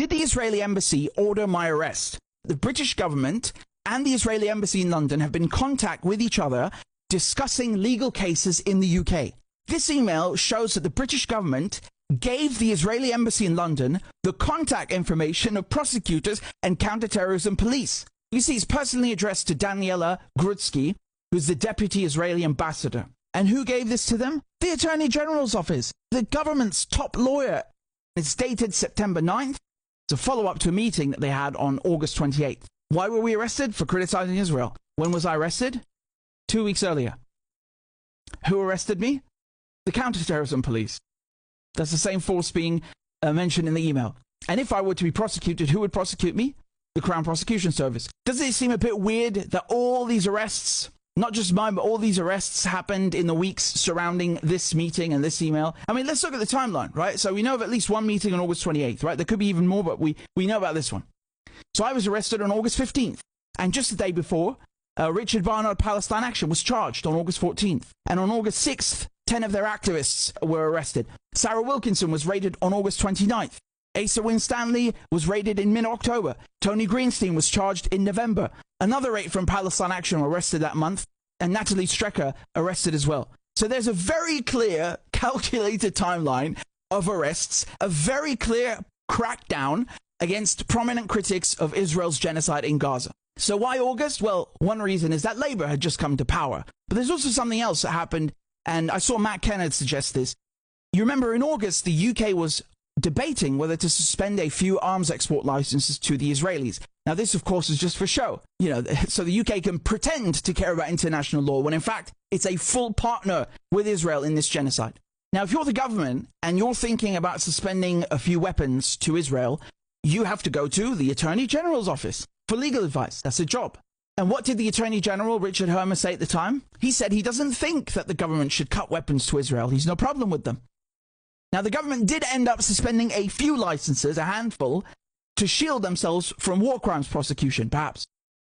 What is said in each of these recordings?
Did the Israeli embassy order my arrest? The British government and the Israeli embassy in London have been in contact with each other discussing legal cases in the UK. This email shows that the British government gave the Israeli embassy in London the contact information of prosecutors and counterterrorism police. You see, it's personally addressed to Daniela Grudzki, who's the deputy Israeli ambassador. And who gave this to them? The Attorney General's office, the government's top lawyer. It's dated September 9th. It's a follow-up to a meeting that they had on August 28th. Why were we arrested? For criticizing Israel. When was I arrested? 2 weeks earlier. Who arrested me? The counterterrorism police. That's the same force being mentioned in the email. And if I were to be prosecuted, who would prosecute me? The Crown Prosecution Service. Doesn't it seem a bit weird that all these arrests, not just mine, but all these arrests happened in the weeks surrounding this meeting and this email? I mean, let's look at the timeline, right? So we know of at least one meeting on August 28th, right? There could be even more, but we know about this one. So I was arrested on August 15th. And just the day before, Richard Barnard Palestine Action was charged on August 14th. And on August 6th, 10 of their activists were arrested. Sarah Wilkinson was raided on August 29th. Asa Winstanley was raided in mid-October. Tony Greenstein was charged in November. Another 8 from Palestine Action were arrested that month, and Natalie Strecker arrested as well. So there's a very clear, calculated timeline of arrests, a very clear crackdown against prominent critics of Israel's genocide in Gaza. So why August? Well, one reason is that Labour had just come to power. But there's also something else that happened, and I saw Matt Kennard suggest this. You remember in August, the UK was debating whether to suspend a few arms export licenses to the Israelis. Now, this, of course, is just for show, so the UK can pretend to care about international law when, in fact, it's a full partner with Israel in this genocide. Now, if you're the government and you're thinking about suspending a few weapons to Israel, you have to go to the Attorney General's office for legal advice. That's a job. And what did the Attorney General, Richard Hermer, say at the time? He said he doesn't think that the government should cut weapons to Israel. He's no problem with them. Now, the government did end up suspending a few licenses, a handful, to shield themselves from war crimes prosecution, perhaps.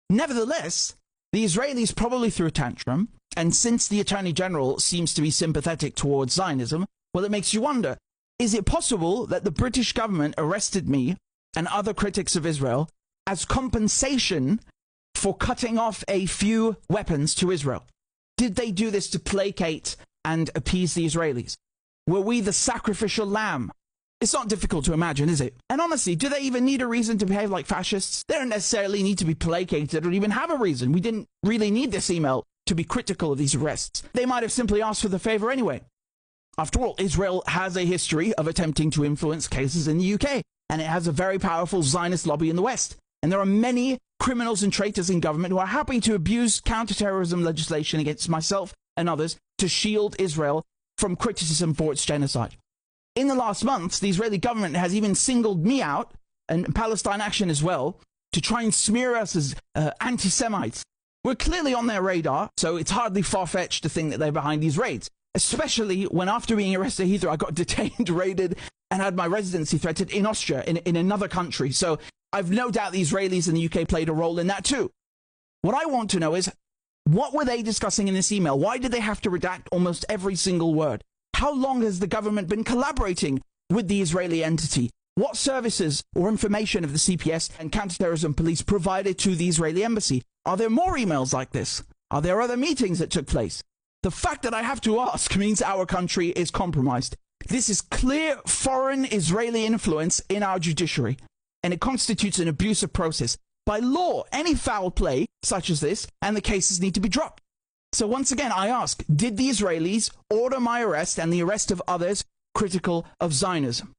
Nevertheless, the Israelis probably threw a tantrum, and since the Attorney General seems to be sympathetic towards Zionism, well, it makes you wonder, is it possible that the British government arrested me and other critics of Israel as compensation for cutting off a few weapons to Israel? Did they do this to placate and appease the Israelis? Were we the sacrificial lamb? It's not difficult to imagine, is it? And honestly, do they even need a reason to behave like fascists? They don't necessarily need to be placated or even have a reason. We didn't really need this email to be critical of these arrests. They might have simply asked for the favor anyway. After all, Israel has a history of attempting to influence cases in the UK, and it has a very powerful Zionist lobby in the West. And there are many criminals and traitors in government who are happy to abuse counterterrorism legislation against myself and others to shield Israel from criticism for its genocide. In the last months, the Israeli government has even singled me out, and Palestine Action as well, to try and smear us as anti-Semites. We're clearly on their radar, so it's hardly far-fetched to think that they're behind these raids, especially when after being arrested at Heathrow, I got detained, raided, and had my residency threatened in Austria, in another country. So I've no doubt the Israelis and the UK played a role in that too. What I want to know is, what were they discussing in this email? Why did they have to redact almost every single word? How long has the government been collaborating with the Israeli entity? What services or information have the CPS and counterterrorism police provided to the Israeli embassy? Are there more emails like this? Are there other meetings that took place? The fact that I have to ask means our country is compromised. This is clear foreign Israeli influence in our judiciary, and it constitutes an abusive process. By law, any foul play such as this and the cases need to be dropped. So once again, I ask, did the Israelis order my arrest and the arrest of others critical of Zionism?